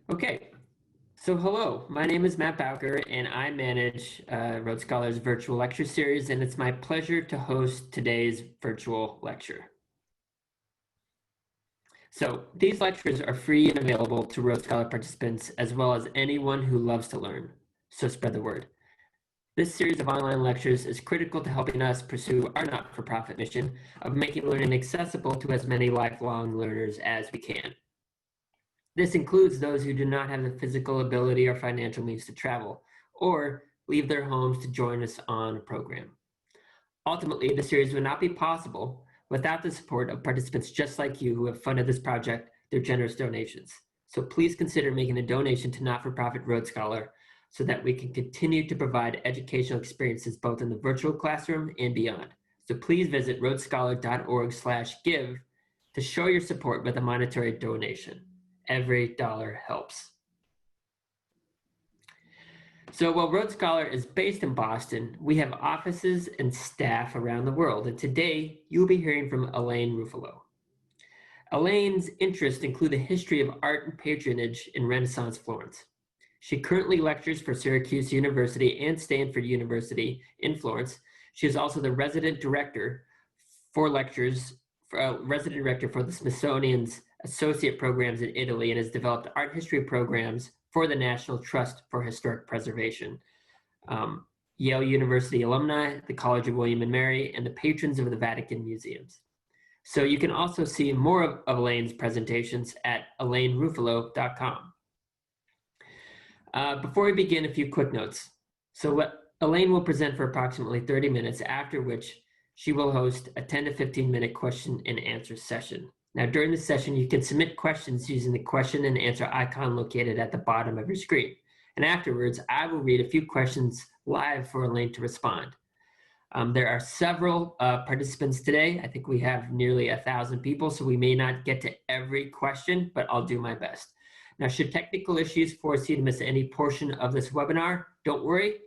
Okay, so hello, my name is Matt Bowker and I manage Rhodes Scholars virtual lecture series, and it's my pleasure to host today's virtual lecture. So these lectures are free and available to Rhodes Scholar participants as well as anyone who loves to learn, so spread the word. This series of online lectures is critical to helping us pursue our not-for-profit mission of making learning accessible to as many lifelong learners as we can. This includes those who do not have the physical ability or financial means to travel or leave their homes to join us on a program. Ultimately, the series would not be possible without the support of participants just like you who have funded this project through generous donations. So please consider making a donation to Not-for-Profit Rhodes Scholar so that we can continue to provide educational experiences both in the virtual classroom and beyond. So please visit rhodesscholar.org/give to show your support with a monetary donation. Every dollar helps. So while Rhodes Scholar is based in Boston, we have offices and staff around the world. And today you'll be hearing from Elaine Ruffolo. Elaine's interests include the history of art and patronage in Renaissance Florence. She currently lectures for Syracuse University and Stanford University in Florence. She is also the resident director for the Smithsonian's associate programs in Italy and has developed art history programs for the National Trust for Historic Preservation, Yale University alumni, the College of William and Mary, and the patrons of the Vatican museums. So you can also see more of Elaine's presentations at elaineruffolo.com. Before we begin, a few quick notes. So Elaine will present for approximately 30 minutes, after which she will host a 10 to 15 minute question and answer session. Now, during the session, you can submit questions using the question and answer icon located at the bottom of your screen. And afterwards, I will read a few questions live for Elaine to respond. There are several participants today. I think we have nearly 1,000 people, so we may not get to every question, but I'll do my best. Now, should technical issues force you to miss any portion of this webinar, don't worry.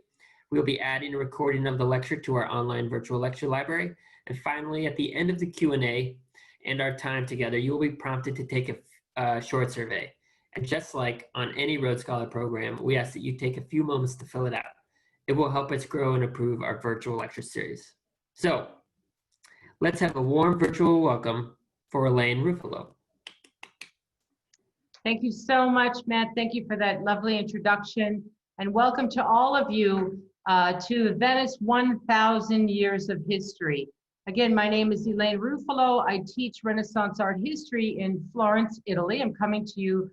We'll be adding a recording of the lecture to our online virtual lecture library. And finally, at the end of the Q&A and our time together, you will be prompted to take a short survey. And just like on any Rhodes Scholar program, we ask that you take a few moments to fill it out. It will help us grow and improve our virtual lecture series. So let's have a warm virtual welcome for Elaine Ruffolo. Thank you so much, Matt. Thank you for that lovely introduction. And welcome to all of you to Venice 1,000 Years of History. Again, my name is Elaine Ruffolo. I teach Renaissance art history in Florence, Italy. I'm coming to you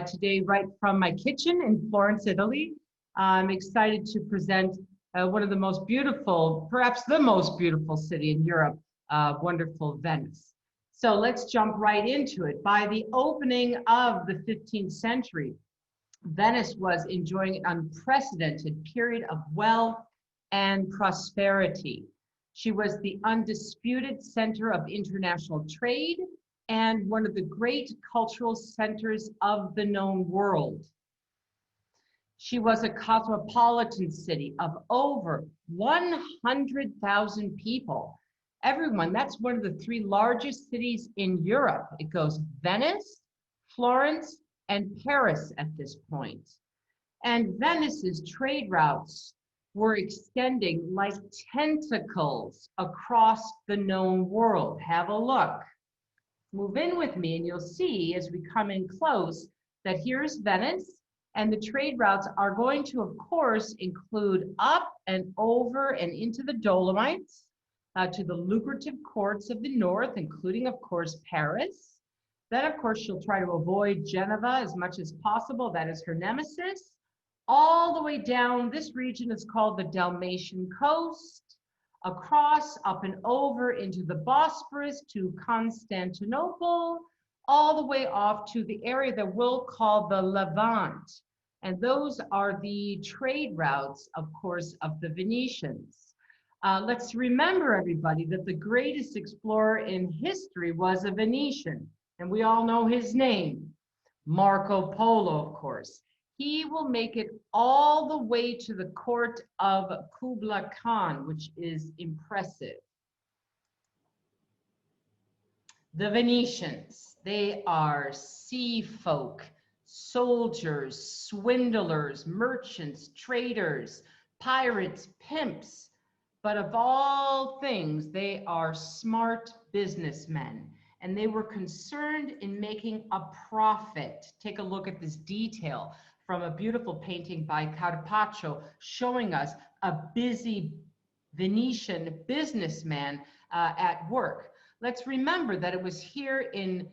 today right from my kitchen in Florence, Italy. I'm excited to present one of the most beautiful, perhaps the most beautiful city in Europe, wonderful Venice. So let's jump right into it. By the opening of the 15th century, Venice was enjoying an unprecedented period of wealth and prosperity. She was the undisputed center of international trade and one of the great cultural centers of the known world. She was a cosmopolitan city of over 100,000 people. Everyone, that's one of the 3 largest cities in Europe. It goes Venice, Florence, and Paris at this point. And Venice's trade routes were extending like tentacles across the known world. Have a look. Move in with me and you'll see as we come in close that here's Venice, and the trade routes are going to, of course, include up and over and into the Dolomites, to the lucrative courts of the north, including, of course, Paris. Then, of course, she'll try to avoid Geneva as much as possible. That is her nemesis. All the way down, this region is called the Dalmatian coast, across, up and over into the Bosporus to Constantinople, all the way off to the area that we'll call the Levant. And those are the trade routes, of course, of the Venetians. Let's remember, everybody, that the greatest explorer in history was a Venetian, and we all know his name, Marco Polo, of course. He will make it all the way to the court of Kublai Khan, which is impressive. The Venetians, they are sea folk, soldiers, swindlers, merchants, traders, pirates, pimps. But of all things, they are smart businessmen, and they were concerned in making a profit. Take a look at this detail from a beautiful painting by Carpaccio showing us a busy Venetian businessman at work. Let's remember that it was here in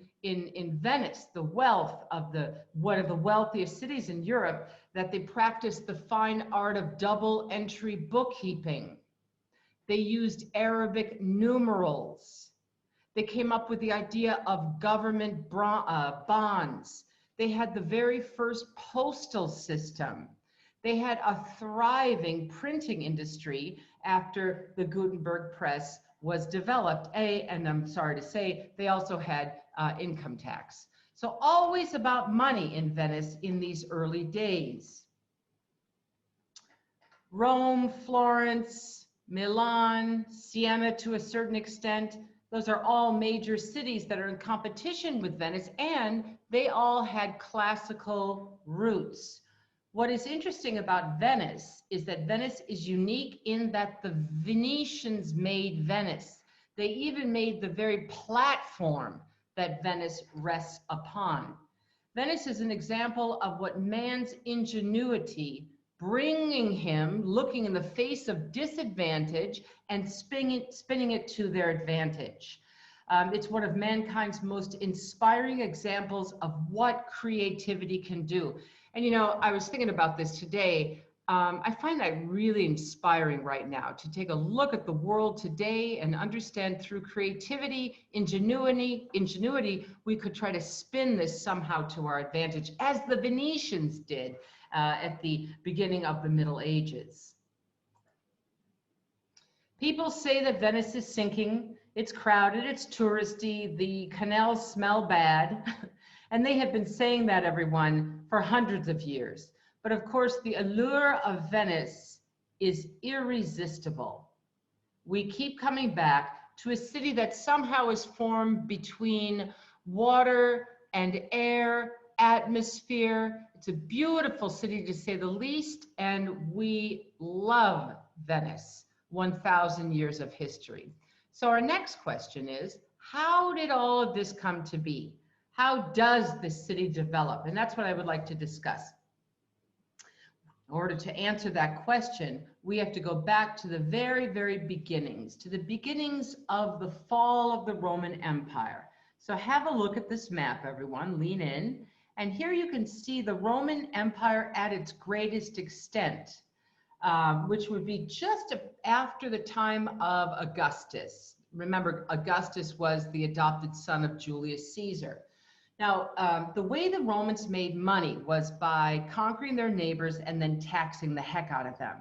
Venice, the wealth of one of the wealthiest cities in Europe, that they practiced the fine art of double entry bookkeeping. They used Arabic numerals. They came up with the idea of government bonds. They had the very first postal system. They had a thriving printing industry after the Gutenberg press was developed. And I'm sorry to say, they also had income tax. So always about money in Venice in these early days. Rome, Florence, Milan, Siena to a certain extent, those are all major cities that are in competition with Venice, and they all had classical roots. What is interesting about Venice is that Venice is unique in that the Venetians made Venice. They even made the very platform that Venice rests upon. Venice is an example of what man's ingenuity bringing him, looking in the face of disadvantage and spinning it to their advantage. It's one of mankind's most inspiring examples of what creativity can do. And you know, I was thinking about this today. I find that really inspiring right now to take a look at the world today and understand through creativity, ingenuity, we could try to spin this somehow to our advantage, as the Venetians did at the beginning of the Middle Ages. People say that Venice is sinking. It's crowded, it's touristy, the canals smell bad. And they have been saying that, everyone, for hundreds of years. But of course, the allure of Venice is irresistible. We keep coming back to a city that somehow is formed between water and air, atmosphere. It's a beautiful city, to say the least, and we love Venice, 1,000 years of history. So our next question is, how did all of this come to be? How does this city develop? And that's what I would like to discuss. In order to answer that question, we have to go back to the very, very beginnings, to the beginnings of the fall of the Roman Empire. So have a look at this map, everyone, lean in. And here you can see the Roman Empire at its greatest extent, which would be just after the time of Augustus. Remember, Augustus was the adopted son of Julius Caesar. Now, the way the Romans made money was by conquering their neighbors and then taxing the heck out of them.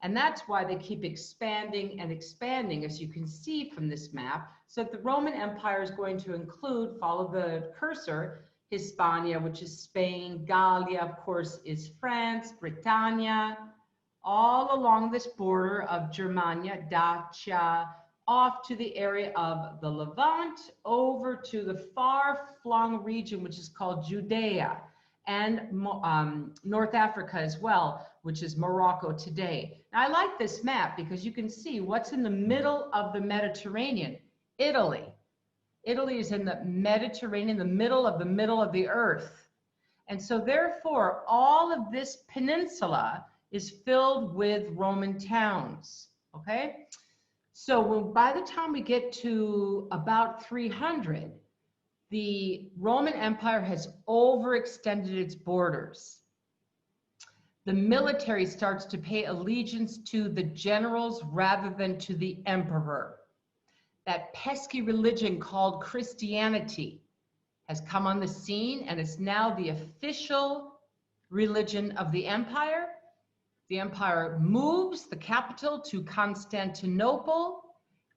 And that's why they keep expanding and expanding, as you can see from this map. So the Roman Empire is going to include, follow the cursor, Hispania, which is Spain, Gallia, of course, is France, Britannia, all along this border of Germania, Dacia, off to the area of the Levant, over to the far-flung region, which is called Judea, and North Africa as well, which is Morocco today. Now, I like this map because you can see what's in the middle of the Mediterranean, Italy. Italy is in the Mediterranean, the middle of the earth. And so therefore, all of this peninsula is filled with Roman towns, okay? So by the time we get to about 300, the Roman Empire has overextended its borders. The military starts to pay allegiance to the generals rather than to the emperor. That pesky religion called Christianity has come on the scene, and it's now the official religion of the empire. The empire moves the capital to Constantinople,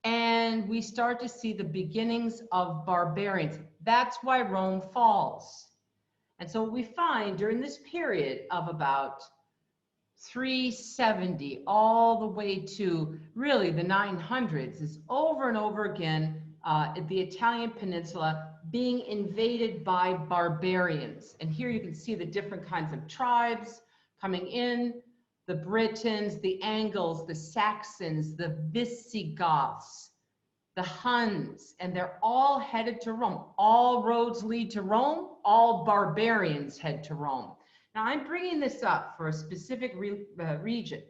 and we start to see the beginnings of barbarians. That's why Rome falls. And so what we find during this period of about 370 all the way to really the 900s is over and over again the Italian peninsula being invaded by barbarians. And here you can see the different kinds of tribes coming in, the Britons, the Angles, the Saxons, the Visigoths, the Huns, and they're all headed to Rome. All roads lead to Rome, all barbarians head to Rome. Now I'm bringing this up for a specific reason.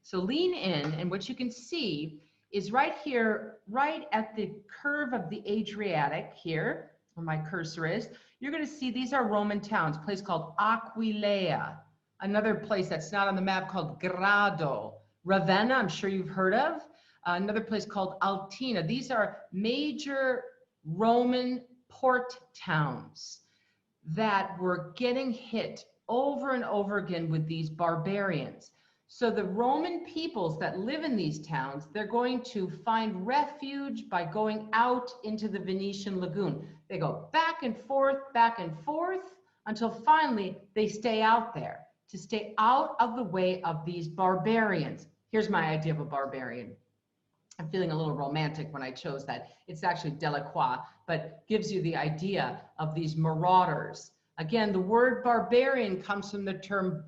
So lean in, and what you can see is right here, right at the curve of the Adriatic here, where my cursor is, you're going to see these are Roman towns, a place called Aquileia, another place that's not on the map called Grado, Ravenna, I'm sure you've heard of, another place called Altina. These are major Roman port towns that were getting hit over and over again with these barbarians. So the Roman peoples that live in these towns, they're going to find refuge by going out into the Venetian lagoon. They go back and forth, until finally they stay out there to stay out of the way of these barbarians. Here's my idea of a barbarian. I'm feeling a little romantic when I chose that. It's actually Delacroix, but gives you the idea of these marauders. Again, the word barbarian comes from the term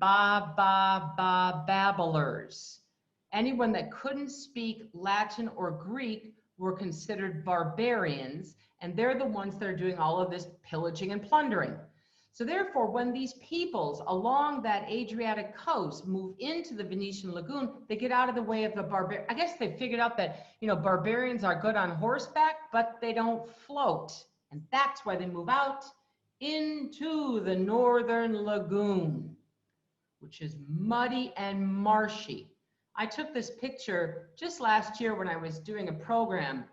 babblers. Anyone that couldn't speak Latin or Greek were considered barbarians, and they're the ones that are doing all of this pillaging and plundering. So therefore, when these peoples along that Adriatic coast move into the Venetian lagoon, they get out of the way of the barbarians. I guess they figured out that, barbarians are good on horseback, but they don't float. And that's why they move out into the northern lagoon, which is muddy and marshy. I took this picture just last year when I was doing a program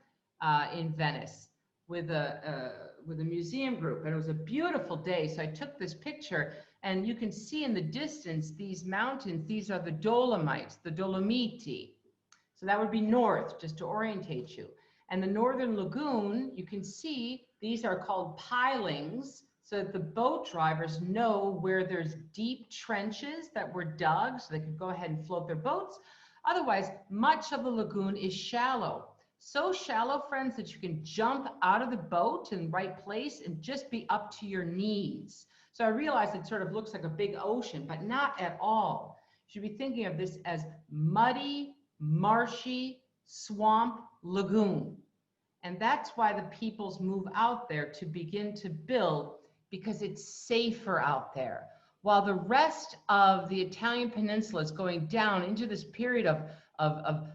in Venice with a museum group, and it was a beautiful day. So I took this picture, and you can see in the distance these mountains. These are the Dolomites, the Dolomiti. So that would be north, just to orientate you. And the northern lagoon, you can see these are called pilings, so that the boat drivers know where there's deep trenches that were dug, so they could go ahead and float their boats. Otherwise, much of the lagoon is shallow. So shallow, friends, that you can jump out of the boat in the right place and just be up to your knees. So I realize it sort of looks like a big ocean, but not at all. You should be thinking of this as muddy, marshy, swamp lagoon. And that's why the peoples move out there to begin to build, because it's safer out there. While the rest of the Italian peninsula is going down into this period of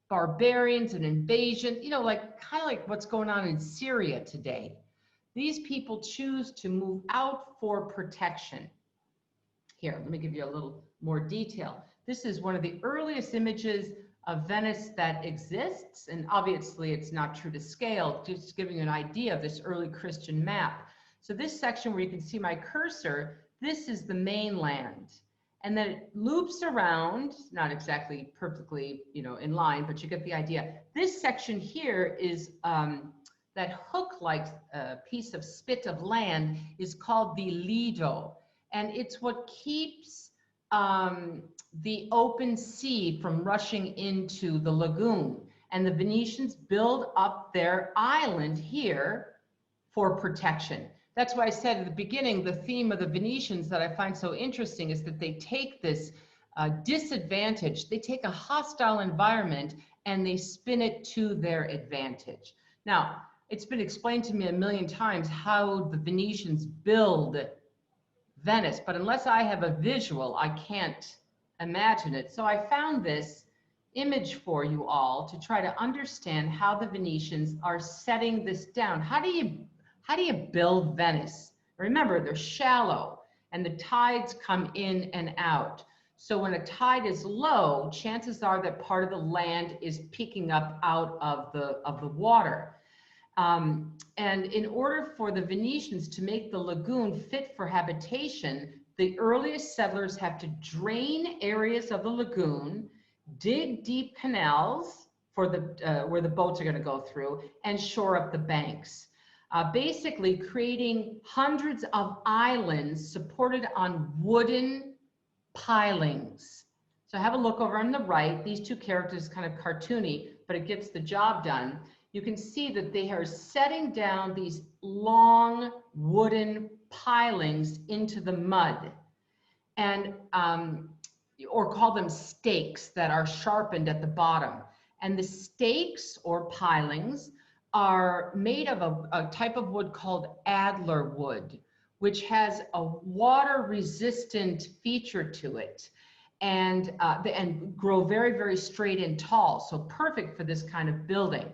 barbarians and invasion, kind of like what's going on in Syria today. These people choose to move out for protection. Here, let me give you a little more detail. This is one of the earliest images of Venice that exists, and obviously it's not true to scale, just giving you an idea of this early Christian map. So this section where you can see my cursor, this is the mainland. And then it loops around, not exactly perfectly, in line, but you get the idea. This section here is that hook-like piece of spit of land is called the Lido. And it's what keeps the open sea from rushing into the lagoon. And the Venetians build up their island here for protection. That's why I said at the beginning, the theme of the Venetians that I find so interesting is that they take this disadvantage, they take a hostile environment and they spin it to their advantage. Now, it's been explained to me a million times how the Venetians build Venice, but unless I have a visual, I can't imagine it. So I found this image for you all to try to understand how the Venetians are setting this down. How do you build Venice? Remember, they're shallow and the tides come in and out. So when a tide is low, chances are that part of the land is peeking up out of the water. And in order for the Venetians to make the lagoon fit for habitation, the earliest settlers have to drain areas of the lagoon, dig deep canals for where the boats are going to go through, and shore up the banks. Basically creating hundreds of islands supported on wooden pilings. So have a look over on the right. These two characters kind of cartoony, but it gets the job done. you can see that they are setting down these long wooden pilings into the mud, and or call them stakes that are sharpened at the bottom. And the stakes or pilings are made of a type of wood called Adler wood, which has a water-resistant feature to it, and grow very, very straight and tall, so perfect for this kind of building.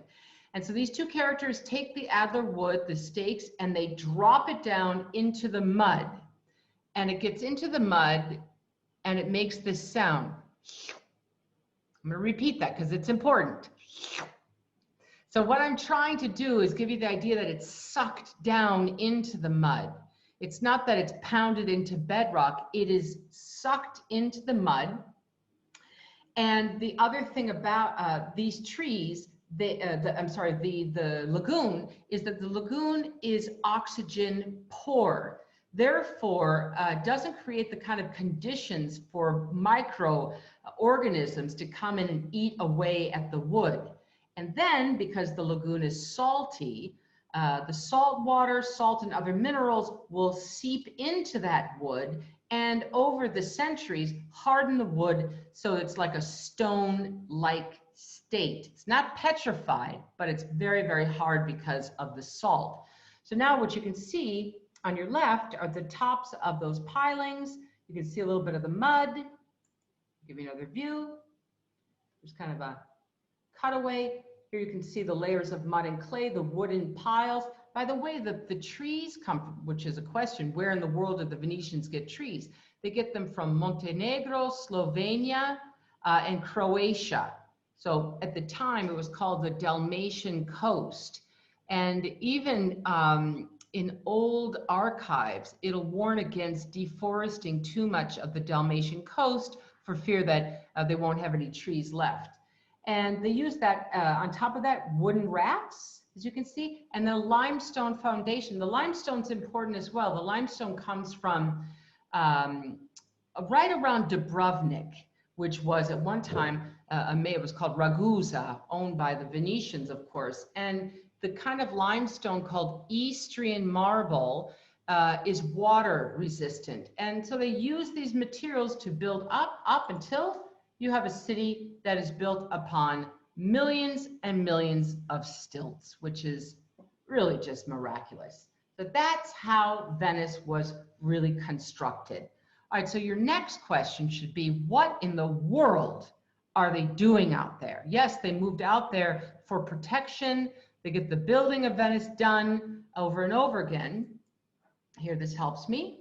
And so these two characters take the Adler wood, the stakes, and they drop it down into the mud. And it gets into the mud, and it makes this sound. I'm going to repeat that because it's important. So what I'm trying to do is give you the idea that it's sucked down into the mud. It's not that it's pounded into bedrock, it is sucked into the mud. And the other thing about these trees, the lagoon, is that the lagoon is oxygen poor. Therefore, doesn't create the kind of conditions for microorganisms to come in and eat away at the wood. And then, because the lagoon is salty, the salt water, salt, and other minerals will seep into that wood, and over the centuries, harden the wood so it's like a stone-like state. It's not petrified, but it's very, very hard because of the salt. So now what you can see on your left are the tops of those pilings. You can see a little bit of the mud. Give you another view. There's kind of a cutaway. Here you can see the layers of mud and clay, the wooden piles. By the way, the trees come from, which is a question, where in the world did the Venetians get trees? They get them from Montenegro, Slovenia, and Croatia. So at the time, it was called the Dalmatian coast. And even in old archives, it'll warn against deforesting too much of the Dalmatian coast for fear that they won't have any trees left. And they use that, on top of that, wooden rafts, as you can see, and the limestone foundation. The limestone's important as well. The limestone comes from right around Dubrovnik, which was at one time, it was called Ragusa, owned by the Venetians, of course. And the kind of limestone called Istrian marble is water resistant. And so they use these materials to build up until you have a city that is built upon millions and millions of stilts, which is really just miraculous. So that's how Venice was really constructed. All right, so your next question should be, what in the world are they doing out there? Yes, they moved out there for protection. They get the building of Venice done over and over again. Here, this helps me.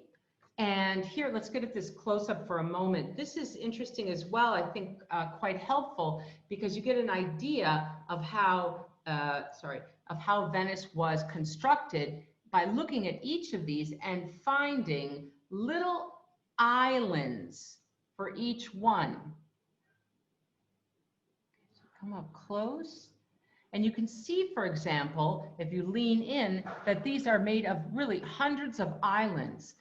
And here, let's get at this close up for a moment. This is interesting as well, I think quite helpful, because you get an idea of how, Venice was constructed by looking at each of these and finding little islands for each one. So come up close. And you can see, for example, if you lean in, that these are made of really hundreds of islands.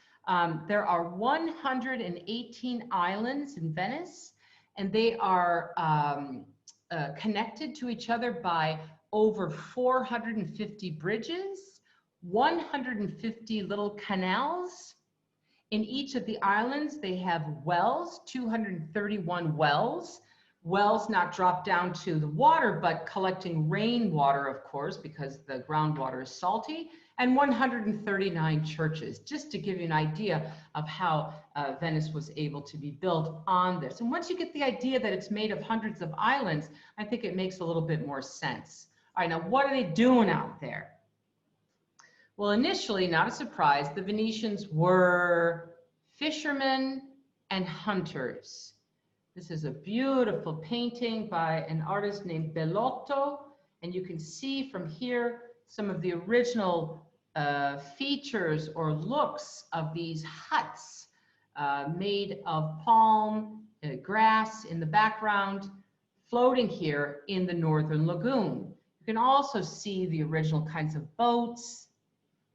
There are 118 islands in Venice, and they are connected to each other by over 450 bridges, 150 little canals. In each of the islands, they have wells, 231 wells. Wells not drop down to the water, but collecting rainwater, of course, because the groundwater is salty, and 139 churches, just to give you an idea of how Venice was able to be built on this. And once you get the idea that it's made of hundreds of islands, I think it makes a little bit more sense. All right, now what are they doing out there? Well, initially, not a surprise, the Venetians were fishermen and hunters. This is a beautiful painting by an artist named Bellotto, and you can see from here some of the original features or looks of these huts made of palm, grass in the background, floating here in the northern lagoon. You can also see the original kinds of boats,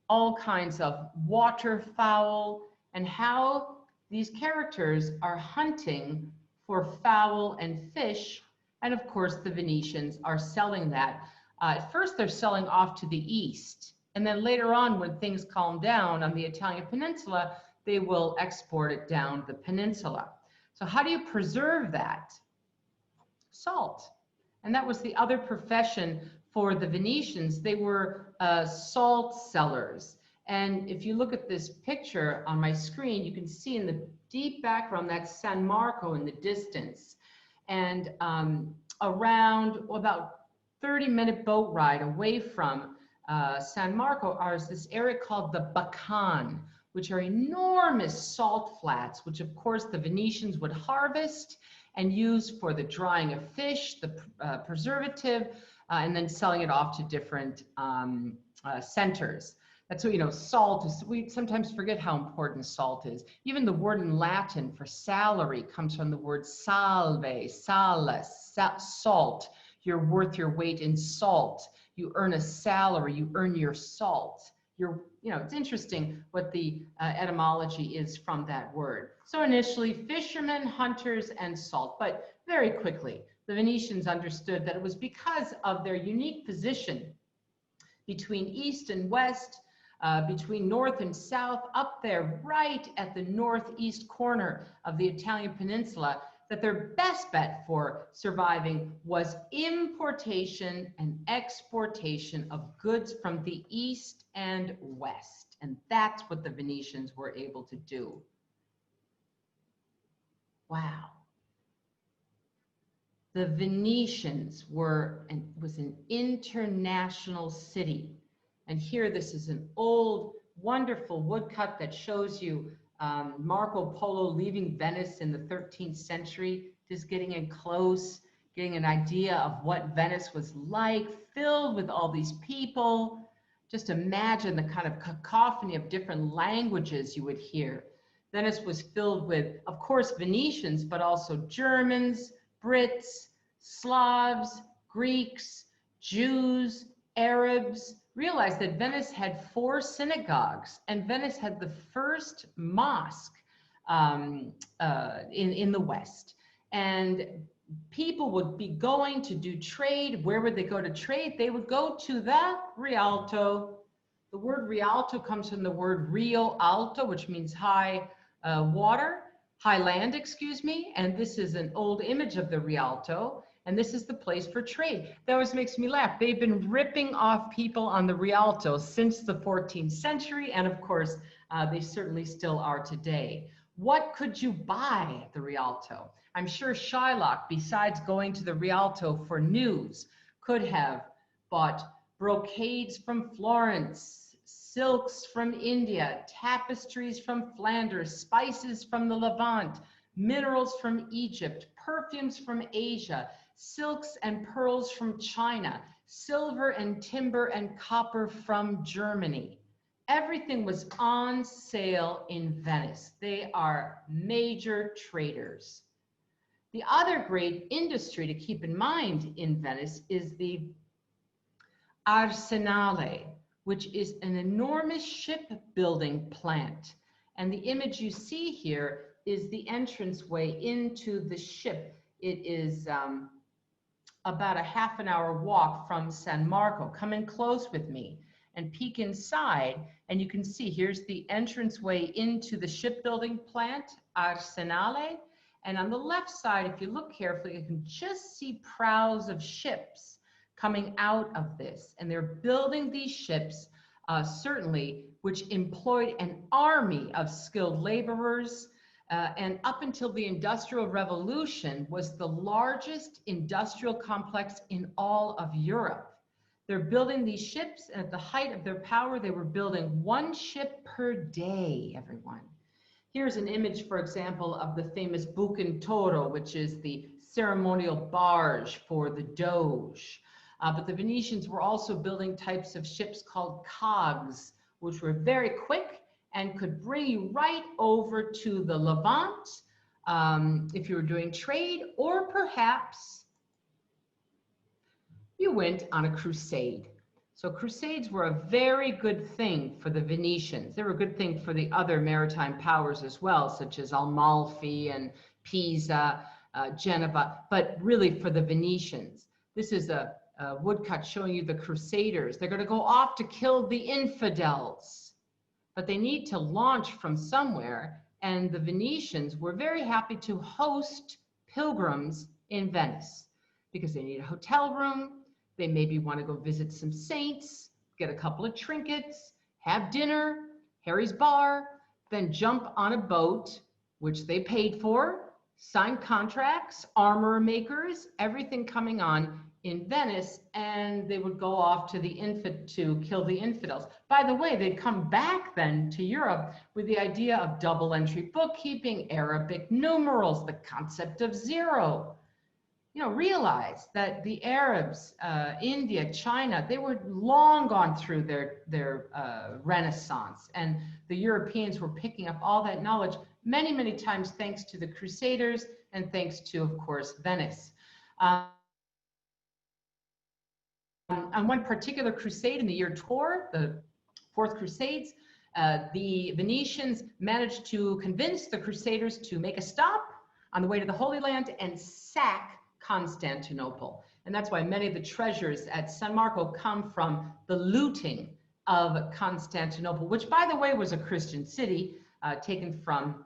all kinds of waterfowl, and how these characters are hunting for fowl and fish. And of course, the Venetians are selling that At first, they're selling off to the east. And then later on, when things calm down on the Italian peninsula, they will export it down the peninsula. So how do you preserve that? Salt. And that was the other profession for the Venetians. They were salt sellers. And if you look at this picture on my screen, you can see in the deep background, that's San Marco in the distance. And around about 30-minute boat ride away from San Marco is this area called the Bacan, which are enormous salt flats, which of course the Venetians would harvest and use for the drying of fish, the preservative, and then selling it off to different centers. That's what, you know, salt is, we sometimes forget how important salt is. Even the word in Latin for salary comes from the word salve, salus, salt. You're worth your weight in salt. You earn a salary, you earn your salt. You know, it's interesting what the etymology is from that word. So initially, fishermen, hunters, and salt, but very quickly, the Venetians understood that it was because of their unique position between east and west, between north and south, up there right at the northeast corner of the Italian peninsula, that their best bet for surviving was importation and exportation of goods from the east and west. And that's what the Venetians were able to do. Wow. The Venetians was an international city. And here, this is an old, wonderful woodcut that shows you Marco Polo leaving Venice in the 13th century, just getting in close, getting an idea of what Venice was like, filled with all these people. Just imagine the kind of cacophony of different languages you would hear. Venice was filled with, of course, Venetians, but also Germans, Brits, Slavs, Greeks, Jews, Arabs. Realized that Venice had 4 synagogues, and Venice had the first mosque in the West. And people would be going to do trade. Where would they go to trade? They would go to the Rialto. The word Rialto comes from the word Rio Alto, which means high water, high land, excuse me. And this is an old image of the Rialto. And this is the place for trade. That always makes me laugh. They've been ripping off people on the Rialto since the 14th century. And of course, they certainly still are today. What could you buy at the Rialto? I'm sure Shylock, besides going to the Rialto for news, could have bought brocades from Florence, silks from India, tapestries from Flanders, spices from the Levant, minerals from Egypt, perfumes from Asia, silks and pearls from China, silver and timber and copper from Germany. Everything was on sale in Venice. They are major traders. The other great industry to keep in mind in Venice is the Arsenale, which is an enormous shipbuilding plant. And the image you see here is the entranceway into the ship. It is about a half-an-hour walk from San Marco. Come in close with me and peek inside, and you can see here's the entranceway into the shipbuilding plant, Arsenale. And on the left side, if you look carefully, you can just see prows of ships coming out of this. And they're building these ships, certainly, which employed an army of skilled laborers. And up until the Industrial Revolution, was the largest industrial complex in all of Europe. They're building these ships, and at the height of their power, they were building 1 ship per day, everyone. Here's an image, for example, of the famous Bucentoro, which is the ceremonial barge for the Doge. But the Venetians were also building types of ships called cogs, which were very quick and could bring you right over to the Levant if you were doing trade, or perhaps you went on a crusade. So crusades were a very good thing for the Venetians. They were a good thing for the other maritime powers as well, such as Amalfi and Pisa, Genova, but really for the Venetians. This is a woodcut showing you the Crusaders. They're going to go off to kill the infidels, but they need to launch from somewhere. And the Venetians were very happy to host pilgrims in Venice because they need a hotel room. They maybe want to go visit some saints, get a couple of trinkets, have dinner, Harry's Bar, then jump on a boat, which they paid for, sign contracts, armor makers, everything coming on in Venice, and they would go off to to kill the infidels. By the way, they'd come back then to Europe with the idea of double entry bookkeeping, Arabic numerals, the concept of zero. You know, realize that the Arabs, India, China, they were long gone through their Renaissance, and the Europeans were picking up all that knowledge many, many times thanks to the Crusaders and thanks to, of course, Venice. On one particular crusade in the year Tor, the Fourth Crusades, the Venetians managed to convince the Crusaders to make a stop on the way to the Holy Land and sack Constantinople. And that's why many of the treasures at San Marco come from the looting of Constantinople, which, by the way, was a Christian city taken from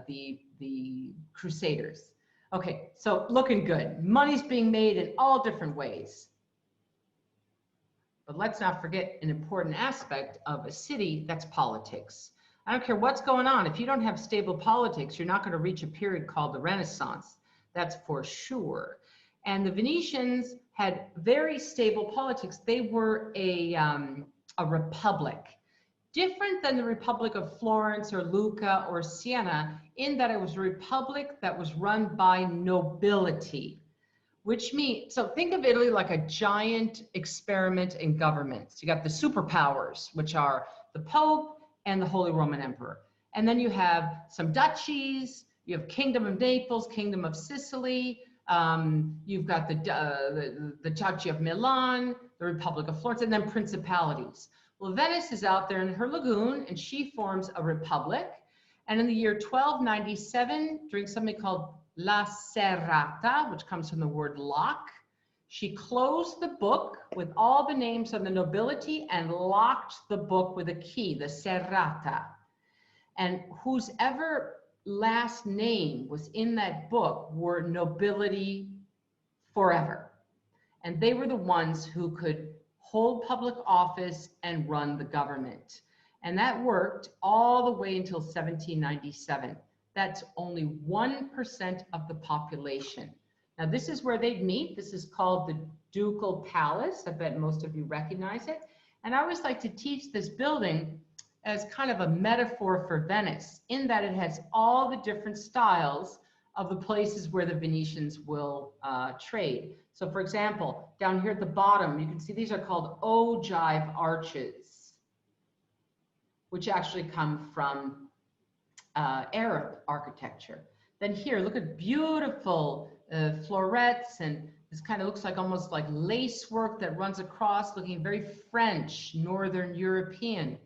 the Crusaders. Okay, so looking good. Money's being made in all different ways. But let's not forget an important aspect of a city, that's politics. I don't care what's going on. If you don't have stable politics, you're not going to reach a period called the Renaissance. That's for sure. And the Venetians had very stable politics. They were a republic. Different than the Republic of Florence or Lucca or Siena, in that it was a republic that was run by nobility, which means, so think of Italy like a giant experiment in governments. You got the superpowers, which are the Pope and the Holy Roman Emperor. And then you have some duchies, you have Kingdom of Naples, Kingdom of Sicily, you've got the Duchy of Milan, the Republic of Florence, and then principalities. Well, Venice is out there in her lagoon, and she forms a republic. And in the year 1297, during something called La Serrata, which comes from the word lock, she closed the book with all the names of the nobility and locked the book with a key, the Serrata. And whose ever last name was in that book were nobility forever. And they were the ones who could hold public office and run the government. And that worked all the way until 1797. That's only 1% of the population. Now, this is where they'd meet. This is called the Ducal Palace. I bet most of you recognize it. And I always like to teach this building as kind of a metaphor for Venice, in that it has all the different styles of the places where the Venetians will trade. So for example, down here at the bottom, you can see these are called ogive arches, which actually come from Arab architecture. Then here, look at beautiful florets, and this kind of looks like almost like lace work that runs across, looking very French, Northern European.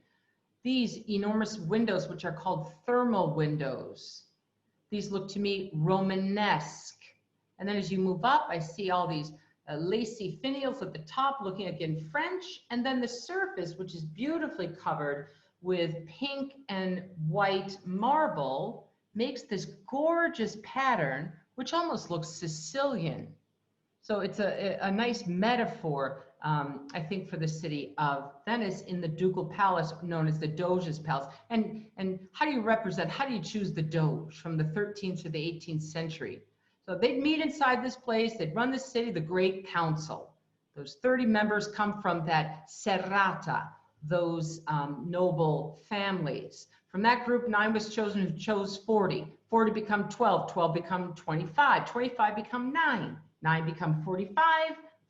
These enormous windows, which are called thermal windows. These look to me Romanesque. And then as you move up, I see all these lacy finials at the top, looking again French. And then the surface, which is beautifully covered with pink and white marble, makes this gorgeous pattern, which almost looks Sicilian. So it's a nice metaphor, I think, for the city of Venice in the Ducal Palace, known as the Doge's Palace. And how do you represent, how do you choose the Doge from the 13th to the 18th century? So they'd meet inside this place, they'd run the city, the Great Council. Those 30 members come from that Serrata, those noble families. From that group, 9 was chosen who chose 40. 40 become 12, 12 become 25, 25 become 9, 9 become 45,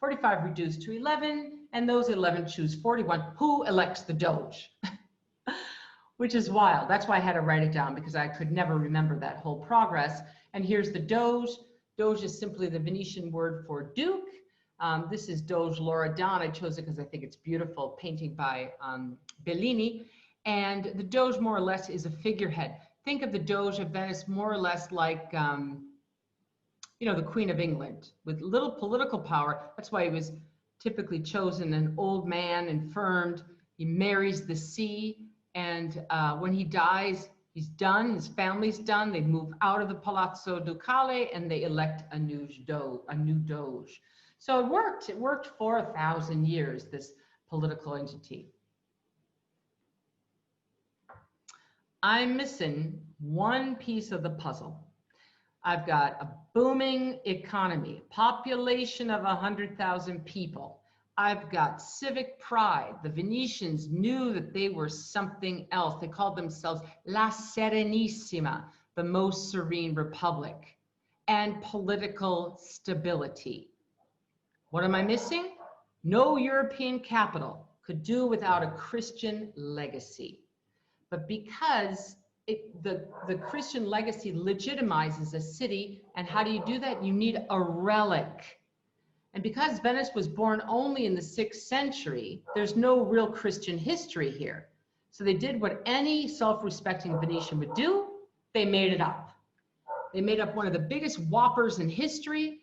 45 reduced to 11, and those 11 choose 41. Who elects the Doge? Which is wild. That's why I had to write it down, because I could never remember that whole progress. And here's the Doge. Doge is simply the Venetian word for duke. This is Doge Loredan. I chose it because I think it's beautiful, painting by Bellini. And the Doge, more or less, is a figurehead. Think of the Doge of Venice more or less like the Queen of England with little political power. That's why he was typically chosen an old man, infirmed. He marries the sea. And when he dies, he's done. His family's done. They move out of the Palazzo Ducale and they elect a new doge. So it worked. It worked for 1,000 years, this political entity. I'm missing one piece of the puzzle. I've got a booming economy, population of 100,000 people. I've got civic pride. The Venetians knew that they were something else. They called themselves La Serenissima, the most serene republic, and political stability. What am I missing? No European capital could do without a Christian legacy. But because the Christian legacy legitimizes a city, and how do you do that? You need a relic. And because Venice was born only in the 6th century, there's no real Christian history here. So they did what any self-respecting Venetian would do. They made it up. They made up one of the biggest whoppers in history.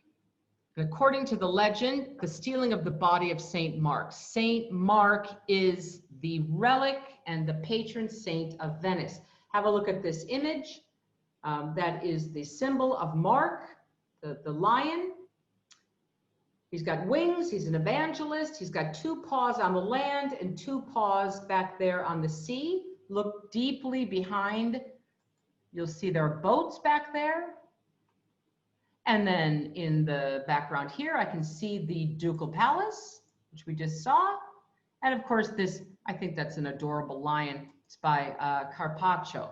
According to the legend, the stealing of the body of Saint Mark. Saint Mark is the relic and the patron saint of Venice. Have a look at this image. That is the symbol of Mark, the lion. He's got wings, he's an evangelist, he's got 2 paws on the land and 2 paws back there on the sea. Look deeply behind. You'll see there are boats back there. And then in the background here, I can see the Ducal Palace, which we just saw. And of course, this, I think that's an adorable lion. It's by Carpaccio.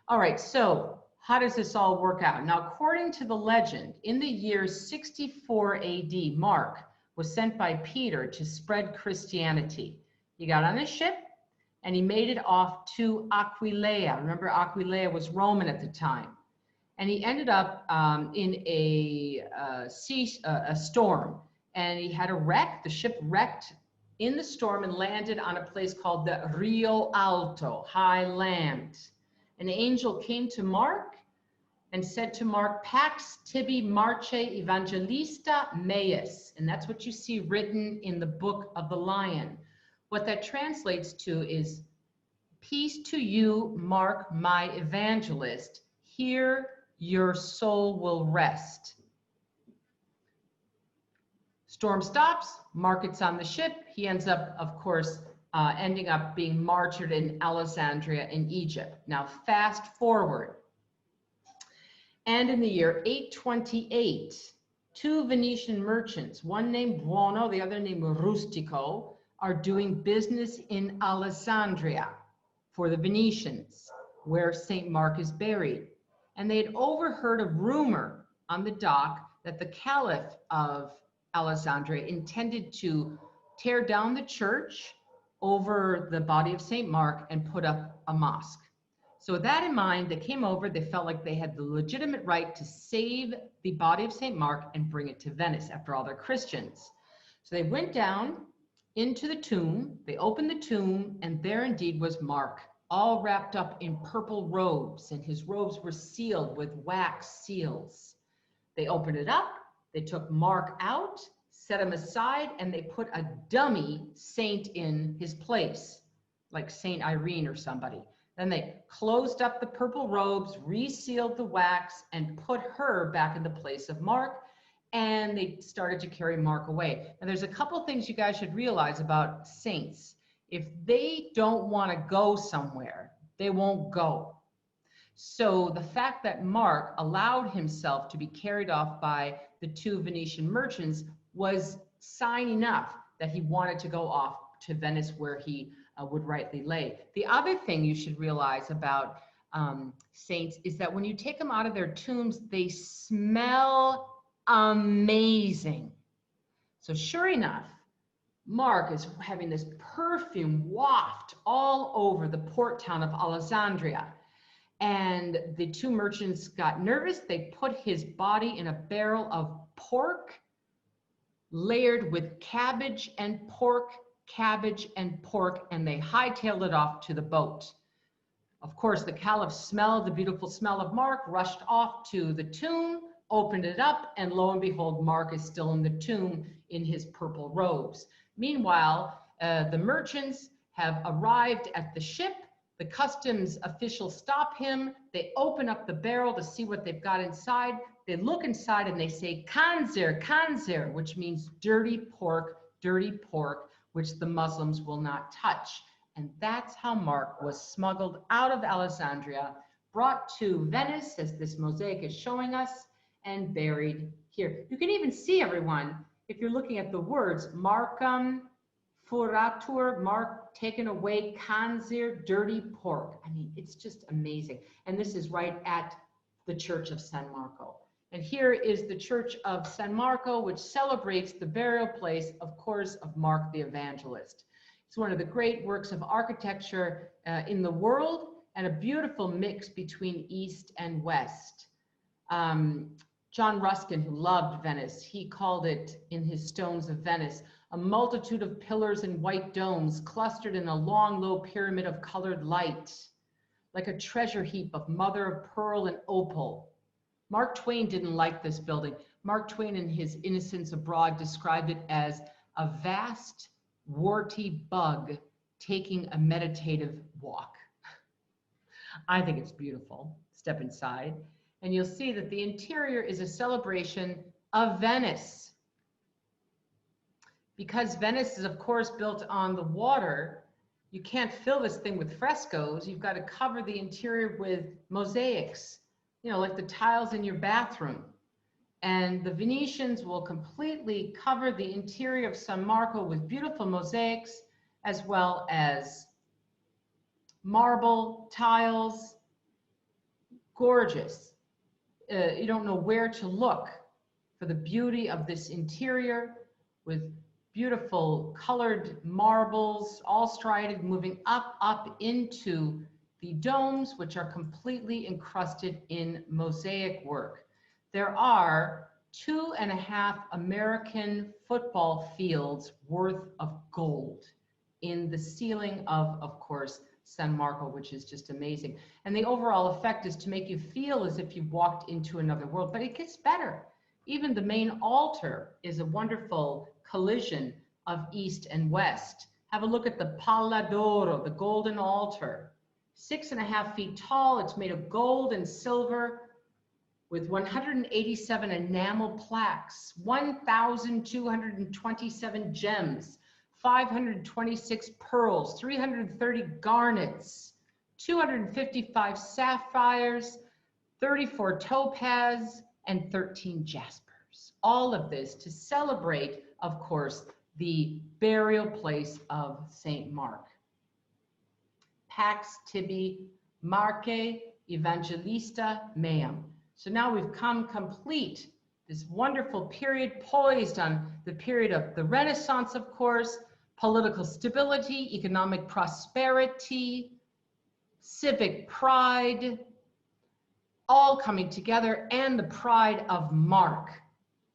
All right, so how does this all work out? Now, according to the legend, in the year 64 AD, Mark was sent by Peter to spread Christianity. He got on a ship and he made it off to Aquileia. Remember, Aquileia was Roman at the time. And he ended up in a storm, and he had a wreck. The ship wrecked in the storm and landed on a place called the Rio Alto, high land. An angel came to Mark and said to Mark, Pax tibi marce evangelista meis. And that's what you see written in the Book of the Lion. What that translates to is, peace to you, Mark, my evangelist. Here your soul will rest. Storm stops, Mark gets on the ship. He ends up, of course, ending up being martyred in Alexandria in Egypt. Now, fast forward. And in the year 828, 2 Venetian merchants, one named Buono, the other named Rustico, are doing business in Alessandria for the Venetians, where St. Mark is buried. And they had overheard a rumor on the dock that the Caliph of Alessandria intended to tear down the church over the body of St. Mark and put up a mosque. So with that in mind, they came over, they felt like they had the legitimate right to save the body of St. Mark and bring it to Venice. After all, they're Christians. So they went down into the tomb, they opened the tomb, and there indeed was Mark, all wrapped up in purple robes, and his robes were sealed with wax seals. They opened it up, they took Mark out, set him aside, and they put a dummy saint in his place, like Saint Irene or somebody. Then they closed up the purple robes, resealed the wax, and put her back in the place of Mark, and they started to carry Mark away. And there's a couple things you guys should realize about saints. If they don't want to go somewhere, they won't go. So the fact that Mark allowed himself to be carried off by the 2 Venetian merchants was sign enough that he wanted to go off to Venice, where he would rightly lay. The other thing you should realize about saints is that when you take them out of their tombs, they smell amazing. So sure enough, Mark is having this perfume waft all over the port town of Alessandria. And the 2 merchants got nervous. They put his body in a barrel of pork, layered with cabbage and pork, and they hightailed it off to the boat. Of course, the Caliph smelled the beautiful smell of Mark, rushed off to the tomb, opened it up, and lo and behold, Mark is still in the tomb in his purple robes. Meanwhile, the merchants have arrived at the ship. The customs officials stop him. They open up the barrel to see what they've got inside. They look inside and they say, "Khanzir, Khanzir," which means dirty pork, which the Muslims will not touch. And that's how Mark was smuggled out of Alexandria, brought to Venice, as this mosaic is showing us, and buried here. You can even see, everyone, if you're looking at the words, Marcum furatur, Mark taken away, Khanzir, dirty pork. I mean, it's just amazing. And this is right at the Church of San Marco. And here is the Church of San Marco, which celebrates the burial place, of course, of Mark the Evangelist. It's one of the great works of architecture in the world, and a beautiful mix between East and West. John Ruskin, who loved Venice, he called it in his Stones of Venice, a multitude of pillars and white domes clustered in a long, low pyramid of colored light, like a treasure heap of mother of pearl and opal. Mark Twain didn't like this building. Mark Twain, in his Innocents Abroad, described it as a vast, warty bug taking a meditative walk. I think it's beautiful. Step inside, and you'll see that the interior is a celebration of Venice. Because Venice is, of course, built on the water, you can't fill this thing with frescoes. You've got to cover the interior with mosaics, you know, like the tiles in your bathroom. And the Venetians will completely cover the interior of San Marco with beautiful mosaics, as well as marble, tiles. Gorgeous. You don't know where to look for the beauty of this interior, with beautiful colored marbles, all striated, moving up into the domes, which are completely encrusted in mosaic work. There are 2.5 American football fields worth of gold in the ceiling of course, San Marco, which is just amazing. And the overall effect is to make you feel as if you've walked into another world, but it gets better. Even the main altar is a wonderful collision of East and West. Have a look at the Palla d'Oro, the golden altar. 6.5 feet tall. It's made of gold and silver with 187 enamel plaques, 1,227 gems, 526 pearls, 330 garnets, 255 sapphires, 34 topaz, and 13 jaspers. All of this to celebrate, of course, the burial place of Saint Mark. Pax tibi Marque Evangelista meum. So now we've come complete this wonderful period poised on the period of the Renaissance, of course, political stability, economic prosperity, civic pride, all coming together, and the pride of Mark.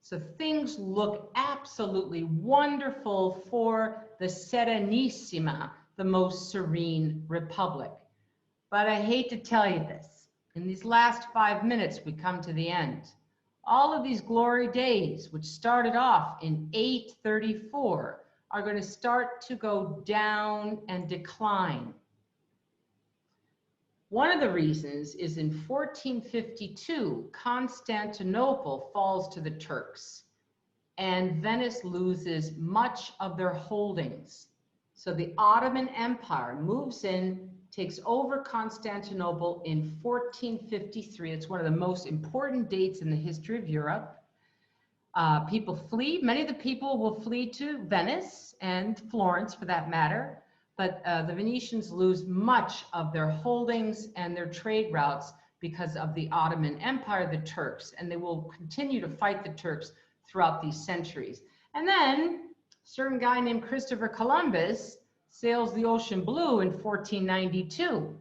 So things look absolutely wonderful for the Serenissima, the most serene republic. But I hate to tell you this, in these last 5 minutes, we come to the end. All of these glory days, which started off in 834, are going to start to go down and decline. One of the reasons is in 1452, Constantinople falls to the Turks, and Venice loses much of their holdings. So the Ottoman Empire moves in, takes over Constantinople in 1453. It's one of the most important dates in the history of Europe. People flee. Many of the people will flee to Venice and Florence, for that matter. But the Venetians lose much of their holdings and their trade routes because of the Ottoman Empire, the Turks, and they will continue to fight the Turks throughout these centuries. And then a certain guy named Christopher Columbus sails the ocean blue in 1492.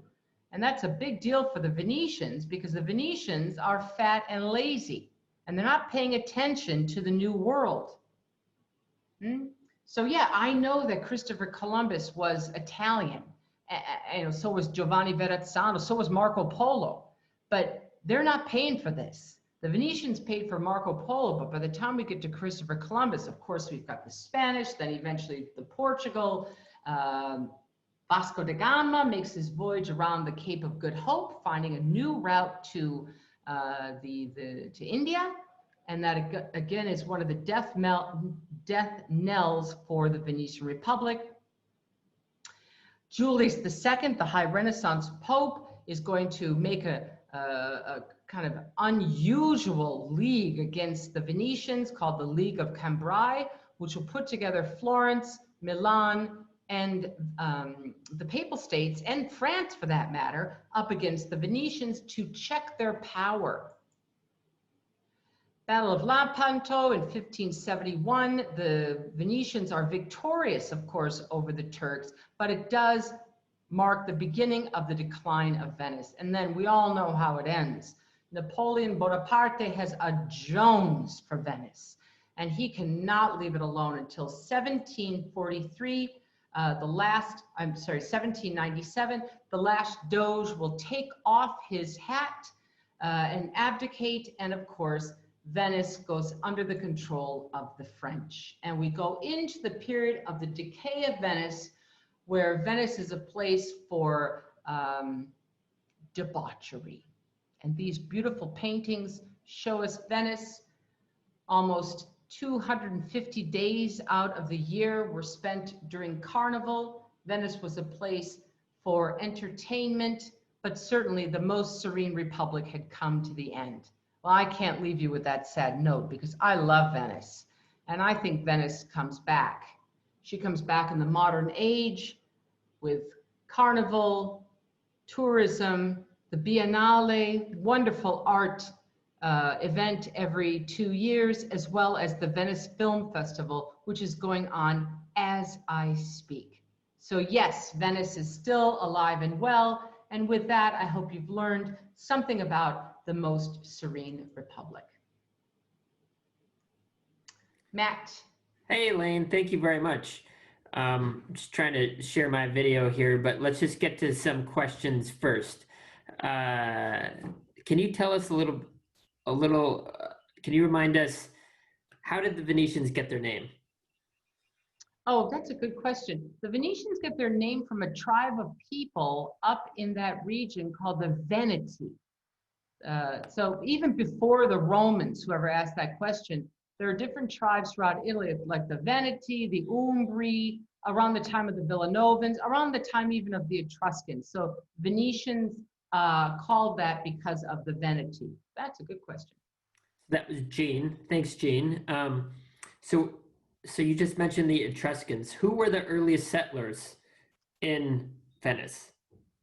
And that's a big deal for the Venetians, because the Venetians are fat and lazy, and they're not paying attention to the new world. So yeah, I know that Christopher Columbus was Italian, and so was Giovanni Verrazzano, so was Marco Polo, but they're not paying for this. The Venetians paid for Marco Polo, but by the time we get to Christopher Columbus, of course, we've got the Spanish, then eventually the Portugal. Vasco da Gama makes his voyage around the Cape of Good Hope, finding a new route to India, and that again is one of the death knells for the Venetian Republic. Julius II, the High Renaissance Pope, is going to make a kind of unusual league against the Venetians called the League of Cambrai, which will put together Florence, Milan, and the Papal States, and France for that matter, up against the Venetians to check their power. Battle of Lepanto in 1571, the Venetians are victorious, of course, over the Turks, but it does mark the beginning of the decline of Venice. And then we all know how it ends. Napoleon Bonaparte has a Jones for Venice, and he cannot leave it alone until 1743. 1797, the last Doge will take off his hat and abdicate, and of course, Venice goes under the control of the French. And we go into the period of the decay of Venice, where Venice is a place for debauchery. And these beautiful paintings show us Venice. Almost 250 days out of the year were spent during Carnival. Venice was a place for entertainment, but certainly the most serene republic had come to the end. Well, I can't leave you with that sad note because I love Venice, and I think Venice comes back. She comes back in the modern age with Carnival, tourism, the Biennale, wonderful art event every 2 years, as well as the Venice Film Festival, which is going on as I speak. So yes, Venice is still alive and well. And with that, I hope you've learned something about the most serene republic. Matt. Hey, Elaine, thank you very much. Just trying to share my video here, but let's just get to some questions first. Can you tell us can you remind us, how did the Venetians get their name? Oh, that's a good question. The Venetians get their name from a tribe of people up in that region called the Veneti. So even before the Romans, whoever asked that question, there are different tribes throughout Italy, like the Veneti, the Umbri, around the time of the Villanovans, around the time even of the Etruscans. So Venetians called that because of the Veneti. That's a good question. That was Jean. Thanks, Jean. So you just mentioned the Etruscans. Who were the earliest settlers in Venice,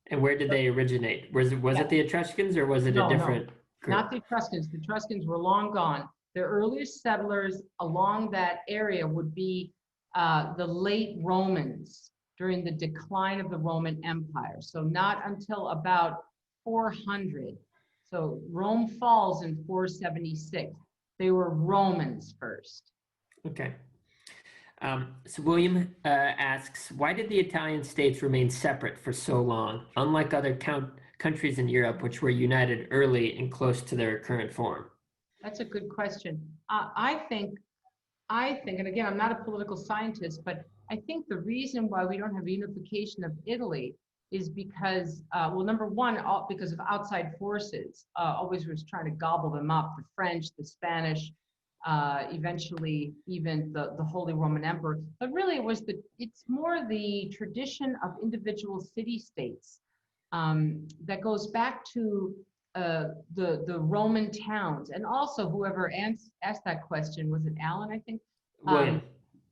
and where did they originate? Was it the Etruscans, or was it a different group? Not the Etruscans. The Etruscans were long gone. The earliest settlers along that area would be the late Romans during the decline of the Roman Empire. So not until about 400. So Rome falls in 476. They were Romans first. Okay. So William asks, why did the Italian states remain separate for so long, unlike other countries in Europe, which were united early and close to their current form? That's a good question. I think, and again, I'm not a political scientist, but I think the reason why we don't have unification of Italy is because, well, number one, because of outside forces, always was trying to gobble them up, the French, the Spanish, eventually even the Holy Roman Emperor. But really it's more the tradition of individual city-states that goes back to the Roman towns. And also whoever asked that question, was it Alan, I think?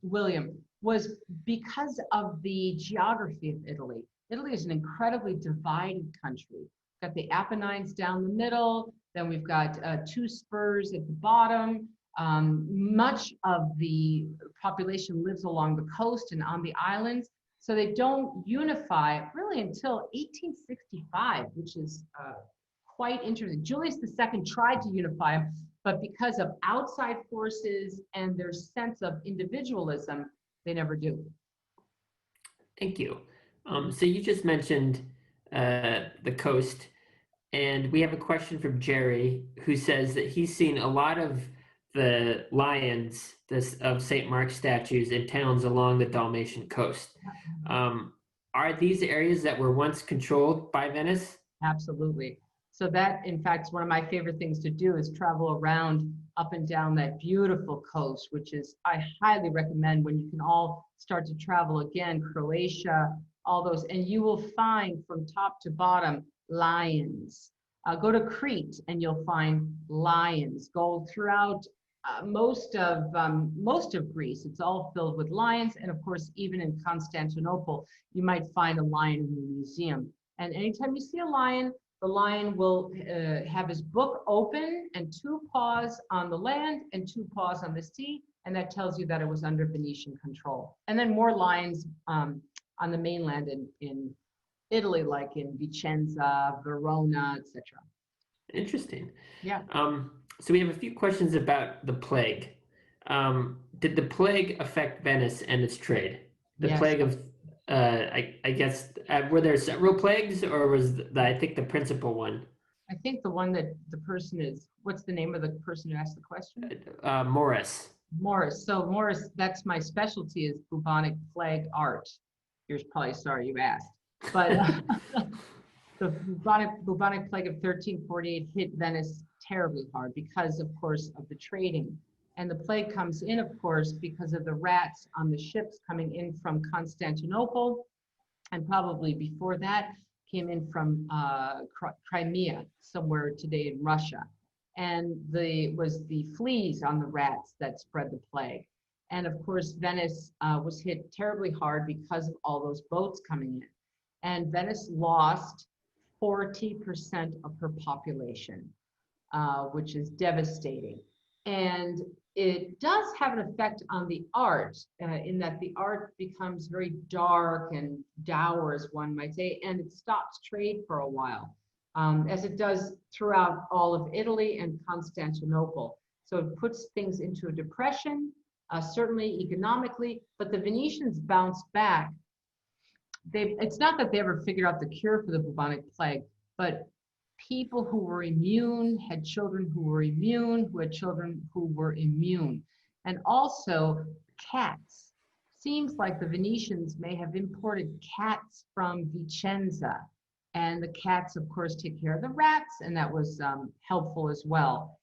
William, was because of the geography of Italy. Italy is an incredibly divided country. We've got the Apennines down the middle, then we've got two spurs at the bottom. Much of the population lives along the coast and on the islands. So they don't unify really until 1865, which is quite interesting. Julius II tried to unify them, but because of outside forces and their sense of individualism, they never do. Thank you. So you just mentioned the coast, And we have a question from Jerry, who says that he's seen a lot of the lions of St. Mark's statues in towns along the Dalmatian coast. Are these areas that were once controlled by Venice? Absolutely. So that, in fact, is one of my favorite things to do is travel around up and down that beautiful coast, which is, I highly recommend when you can all start to travel again, Croatia, all those, and you will find from top to bottom lions. Go to Crete and you'll find lions. Go throughout most of Greece. It's all filled with lions, and of course, even in Constantinople, you might find a lion in the museum. And anytime you see a lion, the lion will have his book open and 2 paws on the land and 2 paws on the sea, and that tells you that it was under Venetian control. And then more lions on the mainland in Italy, like in Vicenza, Verona, etc. Interesting. Yeah. So we have a few questions about the plague. Did the plague affect Venice and its trade? The Yes. plague of, I guess, were there several plagues, or was I think the principal one? I think the one that the person is, what's the name of the person who asked the question? Morris. Morris. So Morris, that's my specialty, is bubonic plague art. You're probably sorry you asked. But the bubonic plague of 1348 hit Venice terribly hard because, of course, of the trading. And the plague comes in, of course, because of the rats on the ships coming in from Constantinople, and probably before that came in from Crimea, somewhere today in Russia. And was the fleas on the rats that spread the plague. And of course, Venice was hit terribly hard because of all those boats coming in. And Venice lost 40% of her population, which is devastating. And it does have an effect on the art, in that the art becomes very dark and dour, as one might say, and it stops trade for a while, as it does throughout all of Italy and Constantinople. So it puts things into a depression, certainly economically, but the Venetians bounced back. It's not that they ever figured out the cure for the bubonic plague, but people who were immune had children who were immune, who had children who were immune. And also cats. Seems like the Venetians may have imported cats from Vicenza. And the cats, of course, take care of the rats, and that was helpful as well.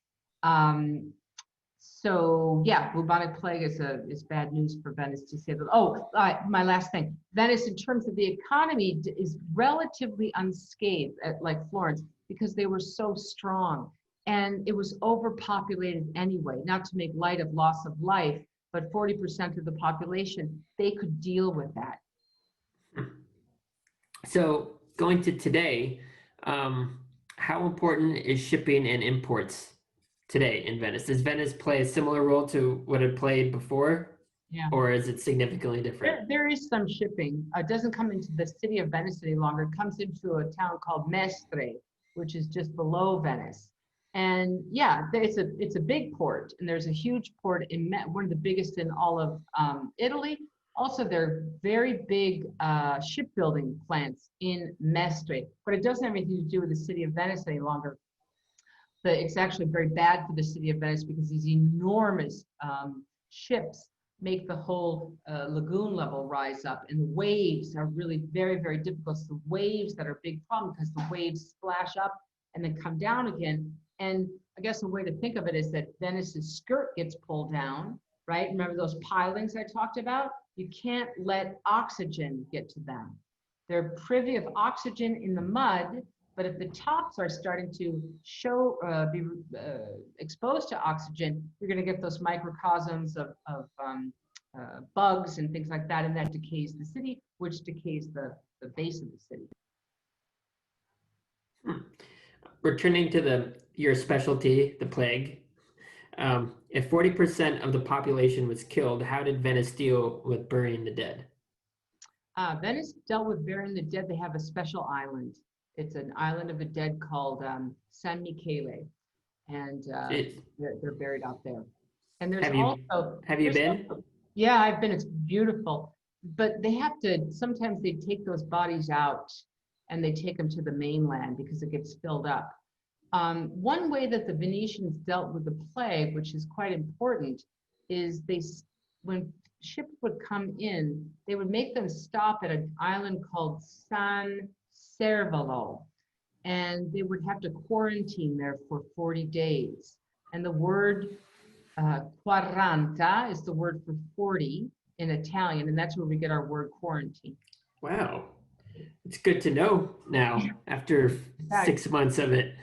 So yeah, bubonic plague is bad news for Venice, to say that. Oh, my last thing. Venice, in terms of the economy, is relatively unscathed, like Florence, because they were so strong. And it was overpopulated anyway, not to make light of loss of life, but 40% of the population, they could deal with that. So going to today, how important is shipping and imports today in Venice? Does Venice play a similar role to what it played before? Yeah. Or is it significantly different? There is some shipping. It doesn't come into the city of Venice any longer. It comes into a town called Mestre, which is just below Venice. And yeah, it's a big port, and there's a huge port in one of the biggest in all of Italy. Also, there are very big shipbuilding plants in Mestre, but it doesn't have anything to do with the city of Venice any longer. It's actually very bad for the city of Venice because these enormous ships make the whole lagoon level rise up, and the waves are really very, very difficult. It's the waves that are a big problem because the waves splash up and then come down again. And I guess the way to think of it is that Venice's skirt gets pulled down, right? Remember those pilings I talked about? You can't let oxygen get to them. They're privy of oxygen in the mud, but if the tops are starting to be exposed to oxygen, you're going to get those microcosms of bugs and things like that, and that decays the city, which decays the base of the city. Returning to your specialty, the plague, if 40% of the population was killed, how did Venice deal with burying the dead? Venice dealt with burying the dead. They have a special island. It's an island of the dead called San Michele, and they're buried out there. And there's have you been? Yeah, I've been. It's beautiful, but they have to. Sometimes they take those bodies out, and they take them to the mainland because it gets filled up. One way that the Venetians dealt with the plague, which is quite important, is when ships would come in, they would make them stop at an island called San Servalo, and they would have to quarantine there for 40 days. And the word quaranta is the word for 40 in Italian, and that's where we get our word quarantine. Wow. It's good to know now after 6 months of it.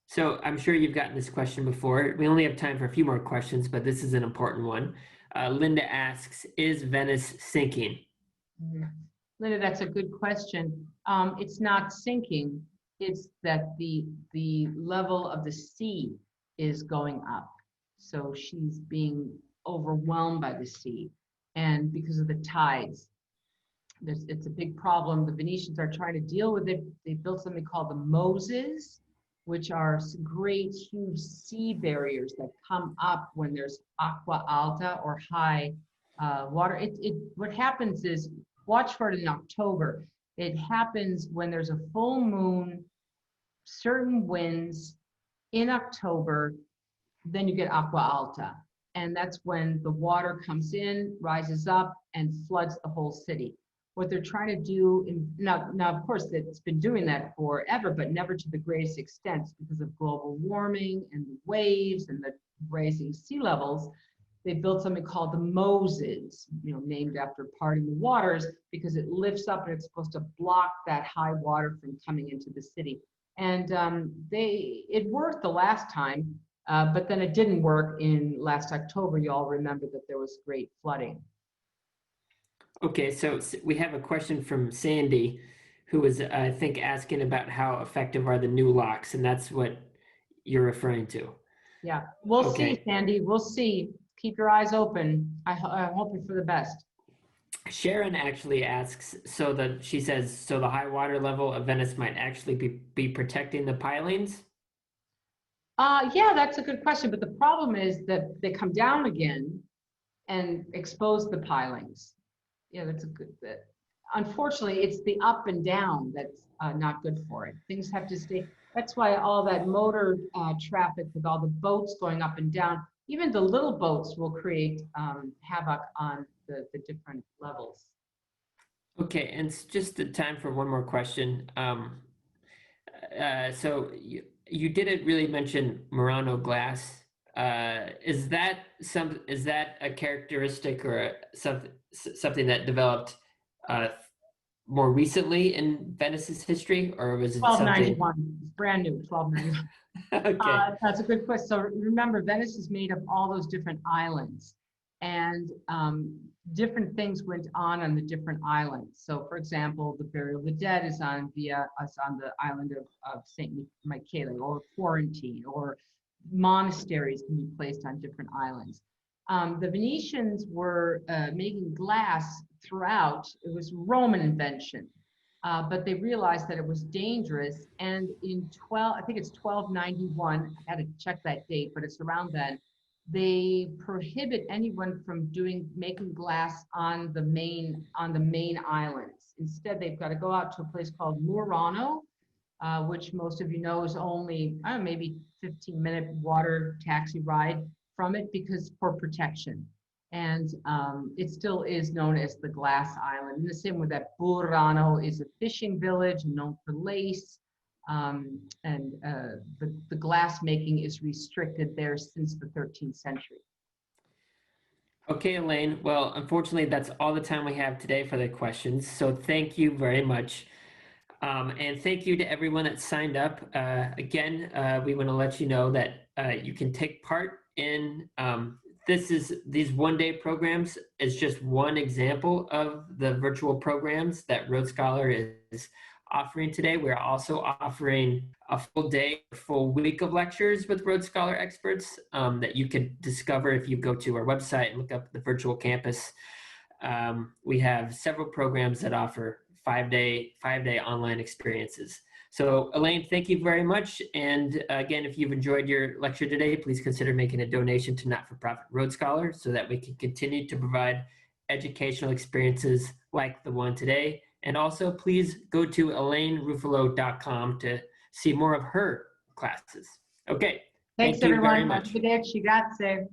So I'm sure you've gotten this question before. We only have time for a few more questions, but this is an important one. Linda asks, is Venice sinking? Linda, that's a good question. It's not sinking. It's that the level of the sea is going up. So she's being overwhelmed by the sea, and because of the tides. It's a big problem. The Venetians are trying to deal with it. They built something called the Moses, which are great, huge sea barriers that come up when there's acqua alta or high water. What happens is, watch for it in October. It happens when there's a full moon, certain winds in October, then you get acqua alta. And that's when the water comes in, rises up, and floods the whole city. What they're trying to do, now of course, it's been doing that forever, but never to the greatest extent because of global warming and the waves and the rising sea levels. They built something called the Moses, named after parting the waters, because it lifts up and it's supposed to block that high water from coming into the city. And it worked the last time, but then it didn't work in last October. You all remember that there was great flooding. Okay, so we have a question from Sandy, who was, I think, asking about how effective are the new locks, and that's what you're referring to. Yeah, we'll see, Sandy. We'll see. Keep your eyes open. I'm hoping for the best. Sharon actually asks, she says, so the high water level of Venice might actually be protecting the pilings? Yeah, that's a good question. But the problem is that they come down again and expose the pilings. Yeah, that's a good bit. Unfortunately, it's the up and down that's not good for it. Things have to stay. That's why all that motor traffic with all the boats going up and down, even the little boats will create havoc on the different levels. Okay, and it's just the time for one more question. So you didn't really mention Murano glass. Is that a characteristic or something that developed more recently in Venice's history, or was it 1291? It's brand new, 1291. Okay. That's a good question. So remember, Venice is made of all those different islands, and different things went on the different islands. So, for example, the burial of the dead is on the island of Saint Michele, or quarantine, or monasteries can be placed on different islands. The Venetians were making glass throughout. It was Roman invention, but they realized that it was dangerous. And in I think it's 1291, I had to check that date, but it's around then, they prohibit anyone from making glass on the main islands. Instead, they've got to go out to a place called Murano, which most of you know is only maybe 15-minute water taxi ride from it, because for protection. And it still is known as the Glass Island. And the same with that, Burano is a fishing village known for lace. And the glass making is restricted there since the 13th century. Okay, Elaine. Well, unfortunately, that's all the time we have today for the questions. So thank you very much. And thank you to everyone that signed up. Again, we want to let you know that you can take part in these one-day programs is just one example of the virtual programs that Rhodes Scholar is offering today. We're also offering a full day, full week of lectures with Rhodes Scholar experts that you can discover if you go to our website and look up the virtual campus. We have several programs that offer five-day online experiences. So Elaine, thank you very much. And again, if you've enjoyed your lecture today, please consider making a donation to not-for-profit Rhodes Scholar so that we can continue to provide educational experiences like the one today And also, please go to elaineruffolo.com to see more of her classes. Okay, Thanks, thank you very everyone. much. Arrivederci, grazie.